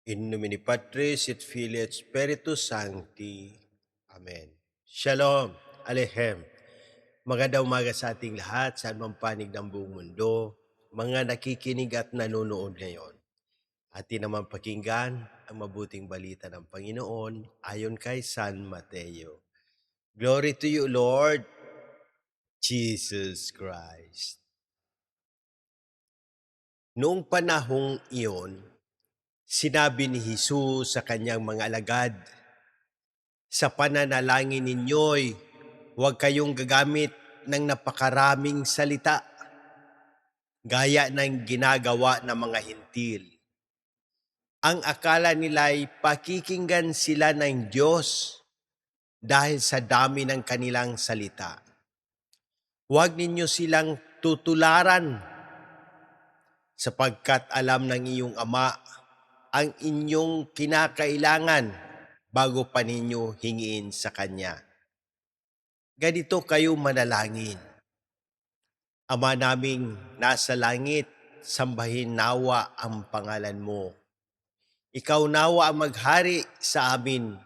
In nomine Patris et Filii et Spiritus Sancti. Amen. Shalom, Alehem. Magandang umaga sa ating lahat, saan mang panig ng buong mundo, mga nakikinig at nanonood ngayon. Atin naman pakinggan ang mabuting balita ng Panginoon ayon kay San Mateo. Glory to you, Lord Jesus Christ. Noong panahong iyon, sinabi ni Jesus sa kanyang mga alagad, sa pananalangin ninyo'y huwag kayong gagamit ng napakaraming salita, gaya ng ginagawa ng mga hintil. Ang akala nila'y pakikinggan sila ng Diyos dahil sa dami ng kanilang salita. Huwag ninyo silang tutularan sapagkat alam ng iyong Ama ang inyong kinakailangan bago pa ninyo hingiin sa Kanya. Ganito kayo manalangin. Ama naming nasa langit, sambahin nawa ang pangalan mo. Ikaw nawa ang maghari sa amin.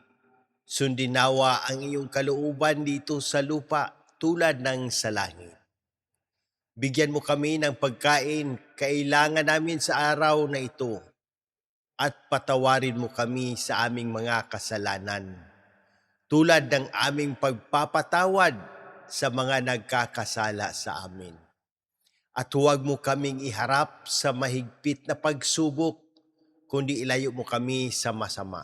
Sundin nawa ang iyong kalooban dito sa lupa tulad ng sa langit. Bigyan mo kami ng pagkain kailangan namin sa araw na ito at patawarin mo kami sa aming mga kasalanan tulad ng aming pagpapatawad sa mga nagkakasala sa amin. At huwag mo kaming iharap sa mahigpit na pagsubok, kundi ilayo mo kami sa masama.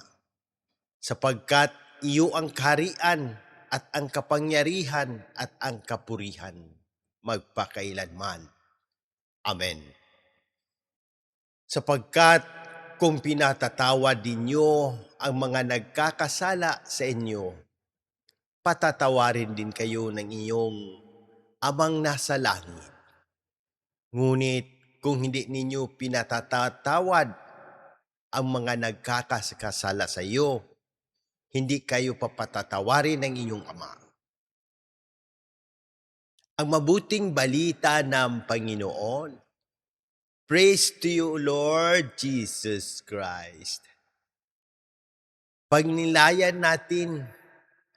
Sapagkat iyo ang kaharian at ang kapangyarihan at ang kapurihan magpakailanman. Amen. Sapagkat kung pinatatawad ninyo ang mga nagkakasala sa inyo, patatawarin din kayo ng iyong Amang nasa langit. Ngunit kung hindi ninyo pinatatawad ang mga nagkakasala sa iyo, hindi kayo papatatawarin ng inyong Ama. Ang mabuting balita ng Panginoon. Praise to you, Lord Jesus Christ. Pagnilayan natin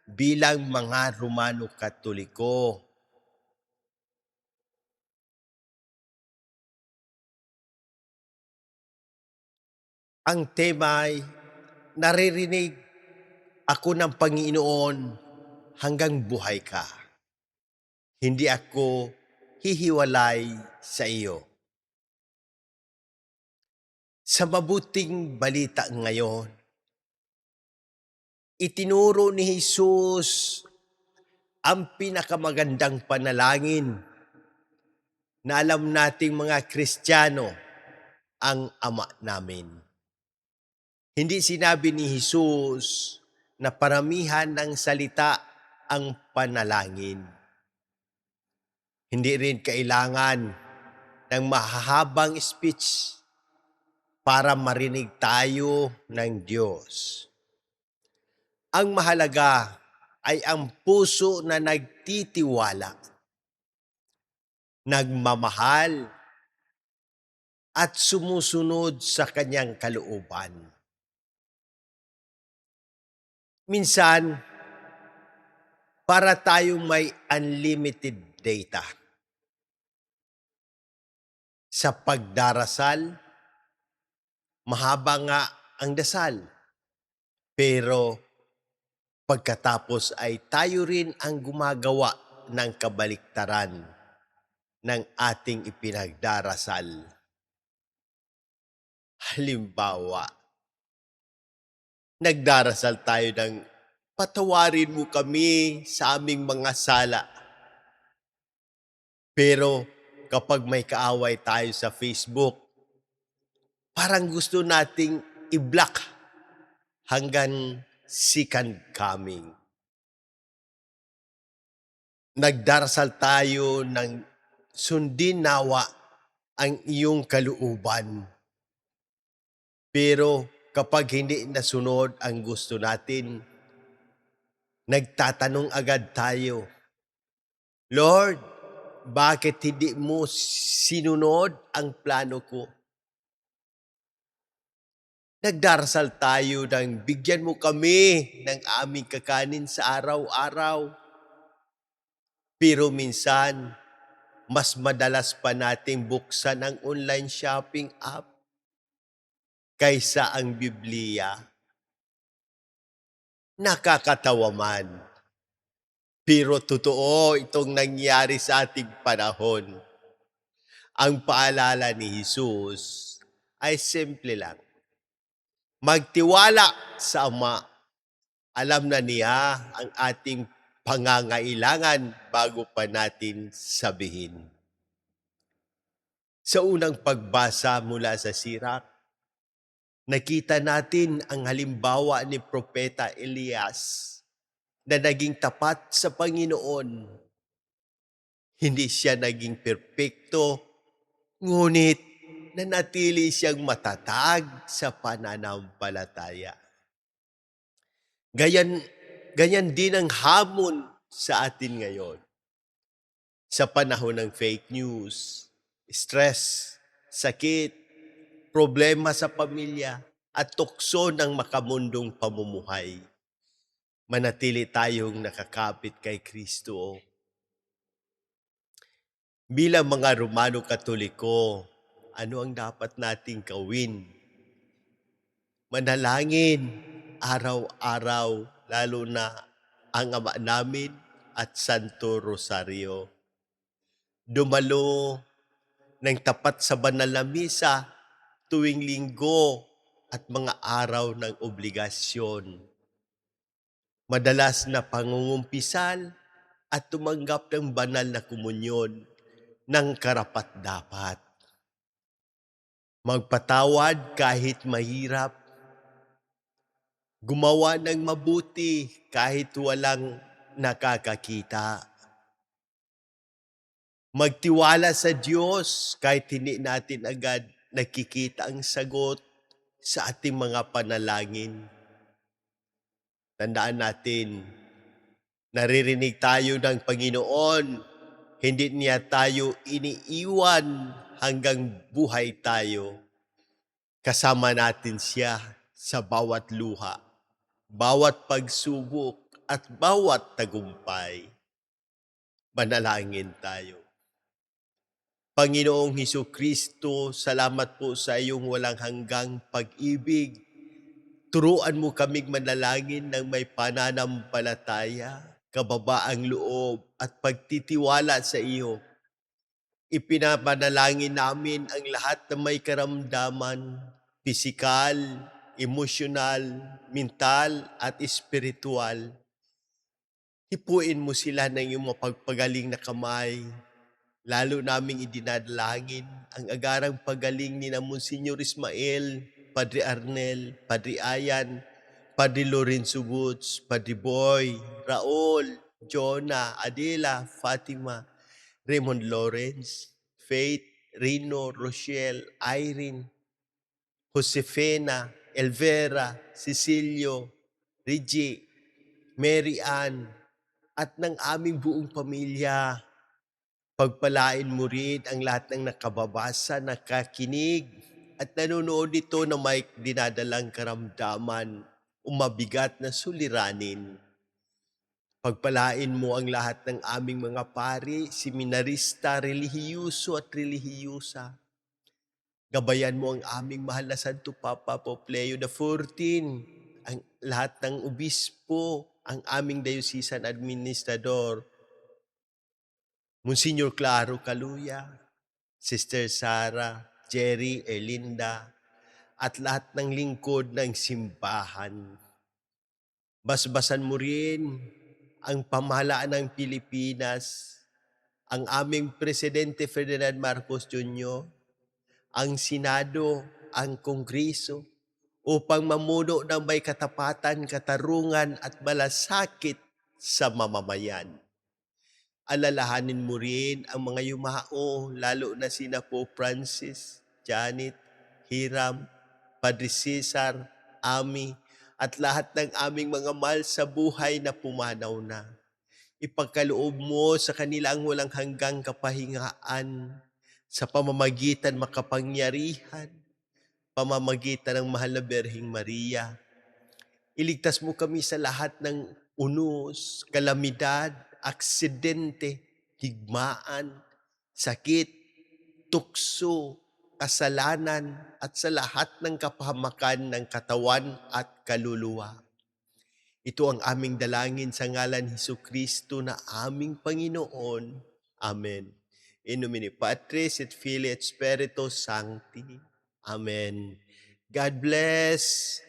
bilang mga Romano Katoliko, ang tema ay naririnig ako ng Panginoon hanggang buhay ka. Hindi ako hihiwalay sa iyo. Sa mabuting balita ngayon, itinuro ni Jesus ang pinakamagandang panalangin na alam nating mga Kristiyano ang Ama namin. Hindi sinabi ni Jesus na paramihan ng salita ang panalangin. Hindi rin kailangan ng mahahabang speech para marinig tayo ng Diyos. Ang mahalaga ay ang puso na nagtitiwala, nagmamahal, at sumusunod sa kanyang kalooban. Minsan, para tayong may unlimited data. Sa pagdarasal, mahaba nga ang dasal. Pero pagkatapos ay tayo rin ang gumagawa ng kabaliktaran ng ating ipinagdarasal. Halimbawa, nagdarasal tayo ng patawarin mo kami sa aming mga sala. Pero kapag may kaaway tayo sa Facebook, parang gusto nating i-block hanggang second coming. Nagdarasal tayo ng sundin nawa ang iyong kalooban. Pero kapag hindi nasunod ang gusto natin, nagtatanong agad tayo, Lord, bakit hindi mo sinunod ang plano ko? Nagdarasal tayo ng bigyan mo kami ng aming kakanin sa araw-araw. Pero minsan, mas madalas pa nating buksan ang online shopping app kaysa ang Biblia. Nakakatawa man. Pero totoo itong nangyari sa ating panahon. Ang paalala ni Jesus ay simple lang. Magtiwala sa Ama. Alam na niya ang ating pangangailangan bago pa natin sabihin. Sa unang pagbasa mula sa Sirak, nakita natin ang halimbawa ni Propeta Elias na naging tapat sa Panginoon. Hindi siya naging perpekto, ngunit nanatili siyang matatag sa pananampalataya. Ganyan din ang hamon sa atin ngayon. Sa panahon ng fake news, stress, sakit, problema sa pamilya, at tukso ng makamundong pamumuhay, manatili tayong nakakapit kay Kristo. Bilang mga Romano Katoliko, ano ang dapat nating gawin? Manalangin araw-araw, lalo na ang Ama namin at Santo Rosario. Dumalo ng tapat sa banal na misa tuwing linggo at mga araw ng obligasyon. Madalas na pangungumpisal at tumanggap ng banal na komunyon ng karapat-dapat. Magpatawad kahit mahirap. Gumawa ng mabuti kahit walang nakakakita. Magtiwala sa Diyos kahit hindi natin agad nakikita ang sagot sa ating mga panalangin. Tandaan natin, naririnig tayo ng Panginoon, hindi niya tayo iniiwan hanggang buhay tayo. Kasama natin siya sa bawat luha, bawat pagsubok at bawat tagumpay. Manalangin tayo. Panginoong Hesukristo, salamat po sa iyong walang hanggang pag-ibig. Turuan mo kaming manalangin ng may pananampalataya, kababaang loob at pagtitiwala sa iyo. Ipinapanalangin namin ang lahat na may karamdaman, pisikal, emosyonal, mental at espiritual. Hipuin mo sila ng iyong mapagpagaling na kamay. Lalo naming idinadalangin ang agarang pagaling ni na Monsignor Ismael, Padre Arnel, Padre Ayan, Padre Lorenzo Woods, Padre Boy, Raul, Jonah, Adela, Fatima, Raymond Lawrence, Faith, Rino, Rochelle, Irene, Josefina, Elvera, Cecilio, Reggie, Mary Ann, at ng aming buong pamilya. Pagpalain mo rin ang lahat ng nakababasa, nakakinig, at nanonood nito na may dinadalang karamdaman o mabigat na suliranin. Pagpalain mo ang lahat ng aming mga pari, seminarista, relihiyuso at relihiyusa. Gabayan mo ang aming mahal na Santo Papa Pope Leo XIV, ang lahat ng obispo, ang aming diocesan administrador, Monsignor Claro Caluya, Sister Sara, Jerry, Erlinda, at lahat ng lingkod ng simbahan. Basbasan mo rin ang pamahalaan ng Pilipinas, ang aming Presidente Ferdinand Marcos Jr., ang Senado, ang Kongreso, upang mamuno ng may katapatan, katarungan at malasakit sa mamamayan. Alalahanin mo rin ang mga yumao, lalo na sina Pope Francis, Janet, Hiram, Padre Cesar, Ami, at lahat ng aming mga mahal sa buhay na pumanaw na. Ipagkaloob mo sa kanilang walang hanggang kapahingaan sa pamamagitan makapangyarihan pamamagitan ng mahal na Berheng Maria. Iligtas mo kami sa lahat ng unos, kalamidad, aksidente, digmaan, sakit, tukso, kasalanan, at sa lahat ng kapahamakan ng katawan at kaluluwa. Ito ang aming dalangin sa ngalan ni Jesucristo na aming Panginoon. Amen. In nomine Patris et Filii et Spiritus Sancti. Amen. God bless.